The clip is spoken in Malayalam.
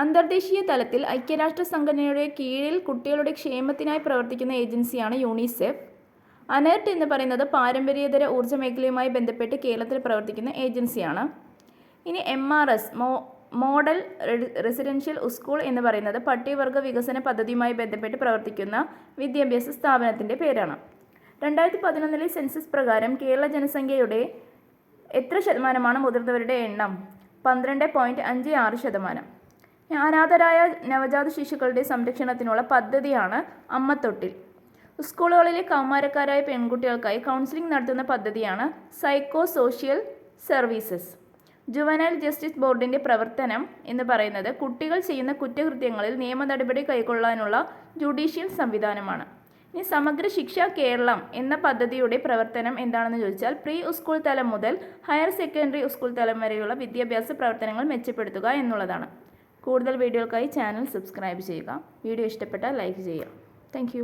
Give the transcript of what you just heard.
അന്തർദേശീയ തലത്തിൽ ഐക്യരാഷ്ട്ര സംഘടനയുടെ കീഴിൽ കുട്ടികളുടെ ക്ഷേമത്തിനായി പ്രവർത്തിക്കുന്ന ഏജൻസിയാണ് യൂണിസെഫ്. അനേർട്ട് എന്ന് പറയുന്നത് പാരമ്പര്യേതര ഊർജ്ജ മേഖലയുമായി ബന്ധപ്പെട്ട് കേരളത്തിൽ പ്രവർത്തിക്കുന്ന ഏജൻസിയാണ്. ഇനി MRS മോഡൽ റെസിഡൻഷ്യൽ സ്കൂൾ എന്ന് പറയുന്നത് പട്ടികവർഗ വികസന പദ്ധതിയുമായി ബന്ധപ്പെട്ട് പ്രവർത്തിക്കുന്ന വിദ്യാഭ്യാസ സ്ഥാപനത്തിൻ്റെ പേരാണ്. 2011 സെൻസസ് പ്രകാരം കേരള ജനസംഖ്യയുടെ എത്ര ശതമാനമാണ് മുതിർന്നവരുടെ എണ്ണം? 12.56%. അനാഥരായ നവജാത ശിശുക്കളുടെ സംരക്ഷണത്തിനുള്ള പദ്ധതിയാണ് അമ്മത്തൊട്ടിൽ. സ്കൂളുകളിലെ കൗമാരക്കാരായ പെൺകുട്ടികൾക്കായി കൗൺസിലിംഗ് നടത്തുന്ന പദ്ധതിയാണ് psycho social services. Juvenile justice ബോർഡിൻ്റെ പ്രവർത്തനം എന്ന് പറയുന്നത് കുട്ടികൾ ചെയ്യുന്ന കുറ്റകൃത്യങ്ങളിൽ നിയമ നടപടി കൈക്കൊള്ളാനുള്ള ജുഡീഷ്യൽ സംവിധാനമാണ്. ഇനി സമഗ്ര ശിക്ഷ കേരളം എന്ന പദ്ധതിയുടെ പ്രവർത്തനം എന്താണെന്ന് ചോദിച്ചാൽ പ്രീ സ്കൂൾ തലം മുതൽ ഹയർ സെക്കൻഡറി സ്കൂൾ തലം വരെയുള്ള വിദ്യാഭ്യാസ പ്രവർത്തനങ്ങൾ മെച്ചപ്പെടുത്തുക എന്നുള്ളതാണ്. കൂടുതൽ വീഡിയോകൾക്കായി ചാനൽ സബ്സ്ക്രൈബ് ചെയ്യുക. വീഡിയോ ഇഷ്ടപ്പെട്ടാൽ ലൈക്ക് ചെയ്യുക. താങ്ക്